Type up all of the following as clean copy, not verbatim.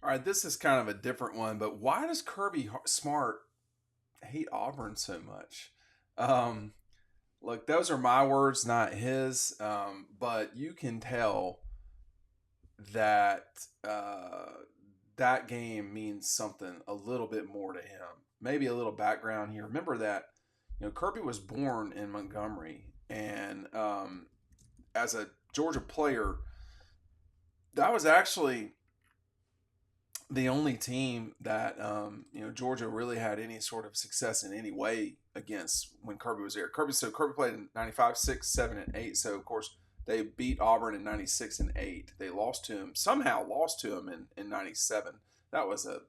All right, this is kind of a different one, but why does Kirby Smart hate Auburn so much? Um, Look, those are my words, not his. But you can tell that that game means something a little bit more to him. Maybe a little background here. Remember that Kirby was born in Montgomery, and as a Georgia player, that was actually the only team that Georgia really had any sort of success in any way against when Kirby was there. Kirby played in 95, 6, 7, and 8. So of course they beat Auburn in 96 and 8. They lost to him in 97. That was a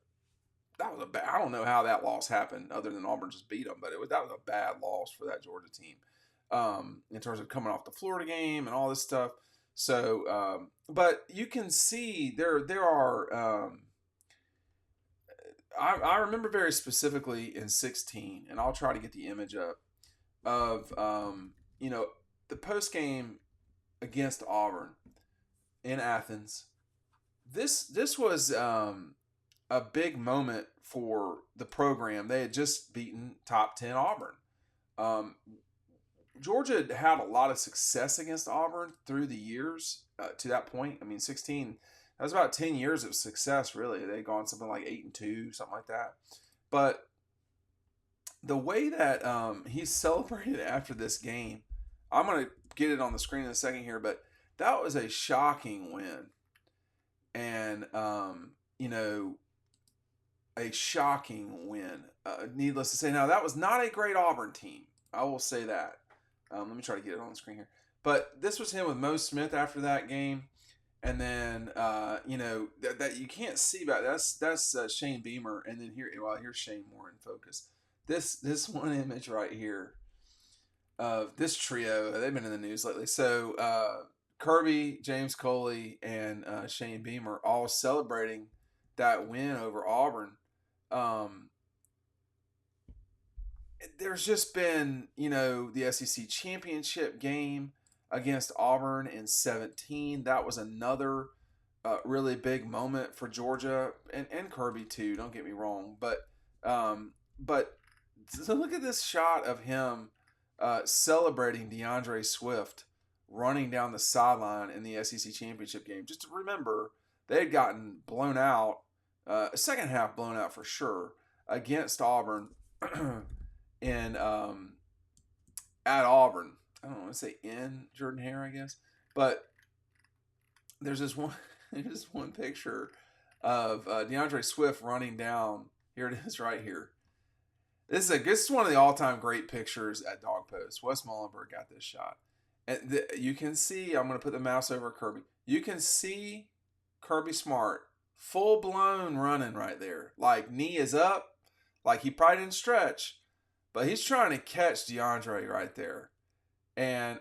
bad, I don't know how that loss happened other than Auburn just beat them, but that was a bad loss for that Georgia team in terms of coming off the Florida game and all this stuff. So, but you can see there are. I remember very specifically in 16, and I'll try to get the image up of the post game against Auburn in Athens. This was a big moment for the program. They had just beaten top 10 Auburn. Um, Georgia had a lot of success against Auburn through the years to that point. I mean, 16, that was about 10 years of success, really. They'd gone something like 8-2, something like that. But the way that he celebrated after this game, I'm going to get it on the screen in a second here, but that was a shocking win. And, a shocking win. Needless to say, now that was not a great Auburn team. I will say that. Let me try to get it on the screen here. But this was him with Mo Smith after that game. And then, that you can't see back. That's Shane Beamer. And then here's Shane more in focus. This one image right here of this trio. They've been in the news lately. So Kirby, James Coley, and Shane Beamer all celebrating that win over Auburn. There's just been, the SEC championship game against Auburn in 17. That was another really big moment for Georgia and Kirby too. Don't get me wrong, but so look at this shot of him celebrating DeAndre Swift running down the sideline in the SEC championship game. Just to remember, they had gotten blown out, second half blown out for sure against Auburn in at Auburn. I don't want to say in Jordan Hare, I guess, but there's this one picture of DeAndre Swift running down. Here it is, right here. This is one of the all-time great pictures at Dawg Post. Wes Mullenberg got this shot, and you can see. I'm going to put the mouse over Kirby. You can see Kirby Smart full blown running right there, like knee is up, like he probably didn't stretch, but he's trying to catch DeAndre right there. And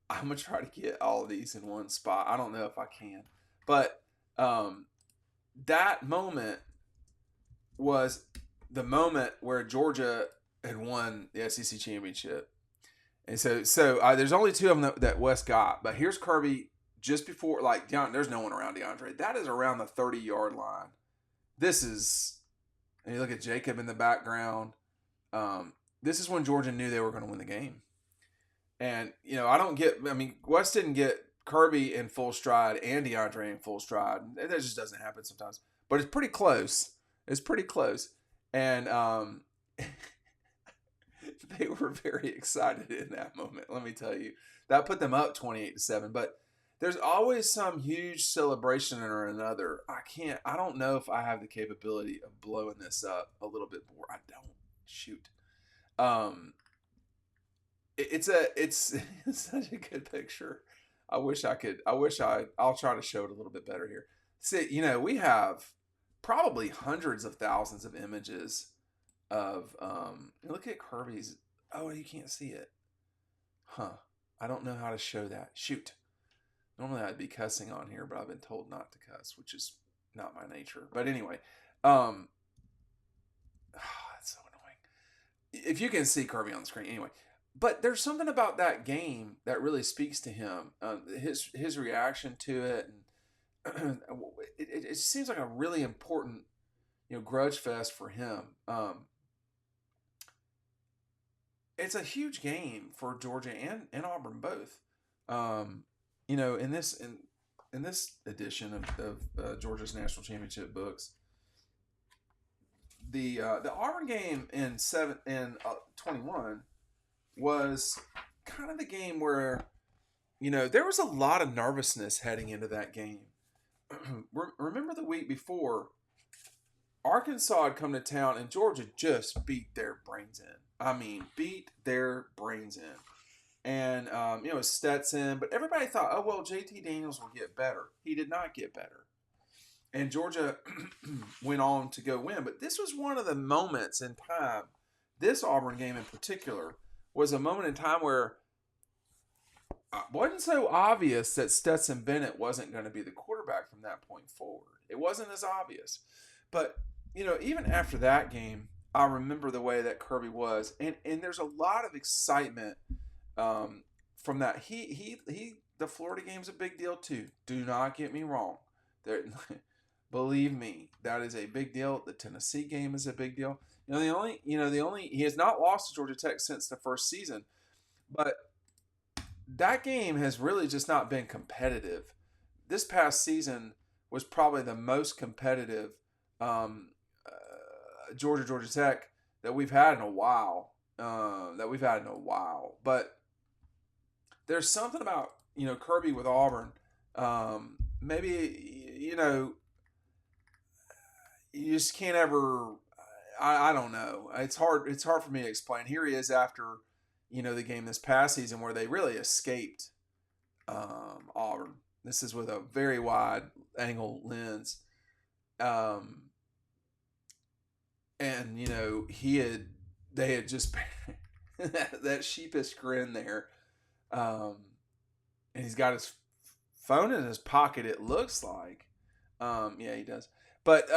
I'm going to try to get all of these in one spot. I don't know if I can. But that moment was the moment where Georgia had won the SEC championship. And so there's only two of them that West got. But here's Kirby just before, there's no one around DeAndre. That is around the 30-yard line. And you look at Jacob in the background. This is when Georgia knew they were going to win the game. And, West didn't get Kirby in full stride and DeAndre in full stride. That just doesn't happen sometimes. But it's pretty close. And they were very excited in that moment, let me tell you. That put them up 28-7. But there's always some huge celebration or another. I don't know if I have the capability of blowing this up a little bit more. I don't. Shoot. It's such a good picture. I'll try to show it a little bit better here. See, we have probably hundreds of thousands of images of, look at Kirby's. Oh, you can't see it. Huh. I don't know how to show that. Shoot. Normally I'd be cussing on here, but I've been told not to cuss, which is not my nature. But anyway, that's so annoying. If you can see Kirby on the screen, anyway. But there's something about that game that really speaks to him. His reaction to it, it seems like a really important, grudge fest for him. It's a huge game for Georgia and Auburn both. Um, in this edition of Georgia's national championship books, the Auburn game in 21 was kind of the game where there was a lot of nervousness heading into that game. Remember the week before, Arkansas had come to town and Georgia just beat their brains in. I mean, beat their brains in. And, Stetson, but everybody thought, oh, well, JT Daniels will get better. He did not get better. And Georgia went on to go win. But this was one of the moments in time, this Auburn game in particular, was a moment in time where it wasn't so obvious that Stetson Bennett wasn't going to be the quarterback from that point forward. It wasn't as obvious. But, even after that game, I remember the way that Kirby was. And there's a lot of excitement from that. The Florida game's a big deal too. Do not get me wrong. Believe me, that is a big deal. The Tennessee game is a big deal. He has not lost to Georgia Tech since the first season, but that game has really just not been competitive. This past season was probably the most competitive Georgia Tech that we've had in a while. But there's something about Kirby with Auburn. Maybe you just can't ever. I don't know. It's hard for me to explain. Here he is after the game this past season where they really escaped Auburn. This is with a very wide angle lens. And they had just that sheepish grin there. And he's got his phone in his pocket, it looks like. Yeah, he does. But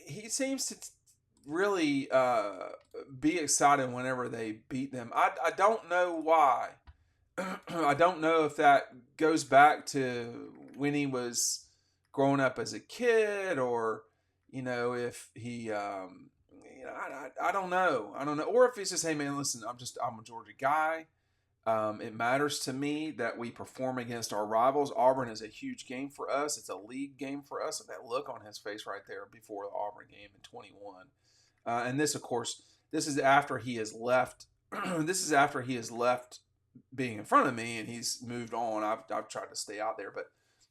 he seems to really be excited whenever they beat them. I don't know why. I don't know if that goes back to when he was growing up as a kid, or if he I don't know. Or if he's just, hey man, listen, I'm a Georgia guy. It matters to me that we perform against our rivals. Auburn is a huge game for us. It's a league game for us. And that look on his face right there before the Auburn game in 21. And this, of course, this is after he has left. This is after he has left being in front of me and he's moved on. I've tried to stay out there, but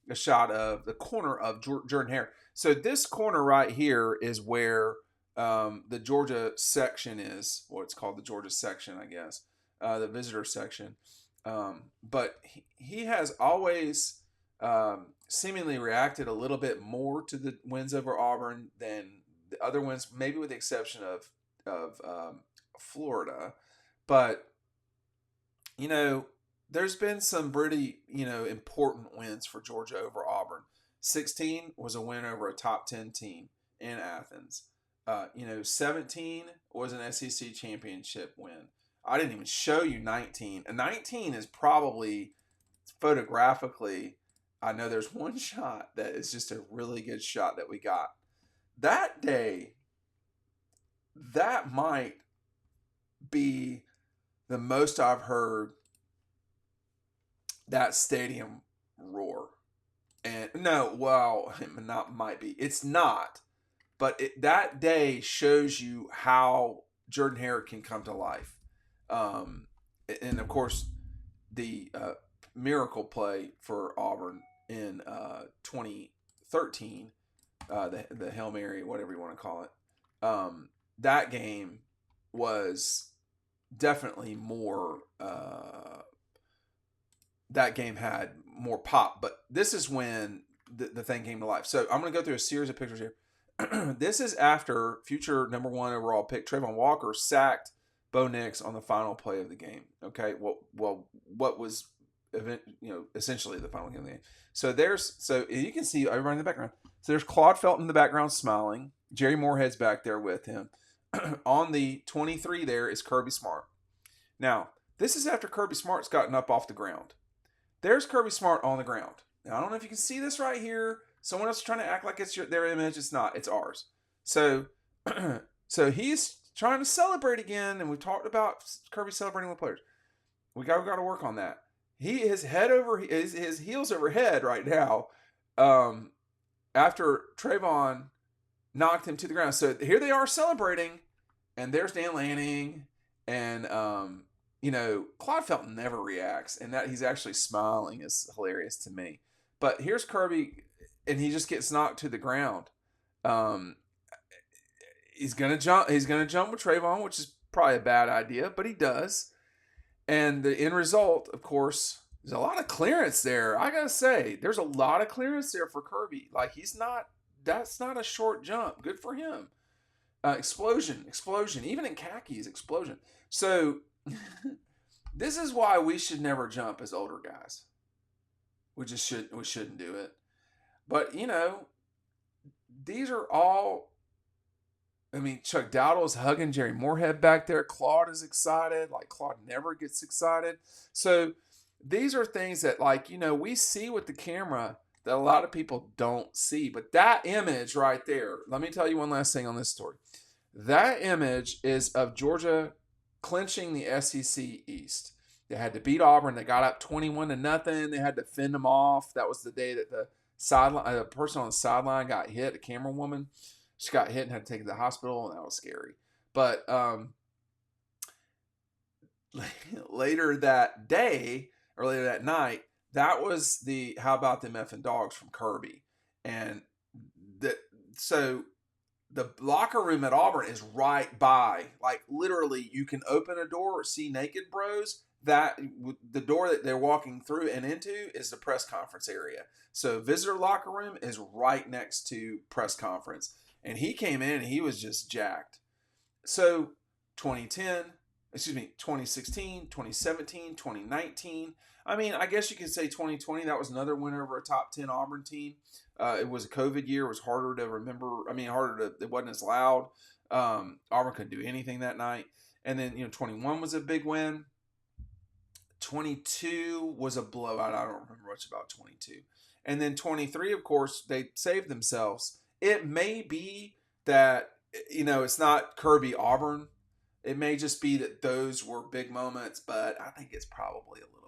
a shot of the corner of Jordan Hare. So this corner right here is where the Georgia section is. Well, it's called the Georgia section, I guess. The visitor section. But he has always seemingly reacted a little bit more to the wins over Auburn than the other wins, maybe with the exception of Florida. But, there's been some pretty, important wins for Georgia over Auburn. 16 was a win over a top 10 team in Athens. 17 was an SEC championship win. I didn't even show you 19. And 19 is probably, photographically, I know there's one shot that is just a really good shot that we got. That day, that might be the most I've heard that stadium roar. And no, well, not might be. It's not. But that day shows you how Jordan Hare can come to life. And of course, the miracle play for Auburn in 2013, the Hail Mary, whatever you want to call it, that game was definitely more. That game had more pop, but this is when the thing came to life. So I'm going to go through a series of pictures here. This is after future number 1 overall pick Trayvon Walker sacked Bo Nix on the final play of the game. Okay, well, what was essentially the final game of the game. So you can see everybody in the background. So there's Claude Felton in the background smiling. Jerry Moorhead's back there with him. On the 23 there is Kirby Smart. Now, this is after Kirby Smart's gotten up off the ground. There's Kirby Smart on the ground. I don't know if you can see this right here. Someone else is trying to act like it's their image. It's not. It's ours. So, so he's trying to celebrate again, and we talked about Kirby celebrating with players. We got to work on that. He is head over his heels over head right now. After Trayvon knocked him to the ground. So here they are celebrating, and there's Dan Lanning, and Claude Felton never reacts, and that he's actually smiling is hilarious to me. But here's Kirby, and he just gets knocked to the ground. He's gonna jump. He's gonna jump with Trayvon, which is probably a bad idea, but he does. And the end result, of course, there's a lot of clearance there. I gotta say, there's a lot of clearance there for Kirby. Like that's not a short jump. Good for him. Explosion. Even in khakis, explosion. So this is why we should never jump as older guys. We shouldn't do it. But these are all. I mean, Chuck Dowdle is hugging Jerry Moorhead back there. Claude is excited. Like, Claude never gets excited. So these are things that, we see with the camera that a lot of people don't see. But that image right there, let me tell you one last thing on this story. That image is of Georgia clinching the SEC East. They had to beat Auburn. They got up 21-0. They had to fend them off. That was the day that the person on the sideline got hit, a camera woman. She got hit and had to take her to the hospital, and that was scary. But later that day, or later that night, that was the "How About Them Effing Dogs" from Kirby. And so the locker room at Auburn is right by. Like, literally, you can open a door or see naked bros. That the door that they're walking through and into is the press conference area. So visitor locker room is right next to press conference. And he came in and he was just jacked. So 2016, 2017, 2019. I mean, I guess you could say 2020, that was another win over a top 10 Auburn team. It was a COVID year. It was harder to remember. It wasn't as loud. Auburn couldn't do anything that night. And then, 21 was a big win. 22 was a blowout. I don't remember much about 22. And then 23, of course, they saved themselves. It may be that, it's not Kirby Auburn. It may just be that those were big moments, but I think it's probably a little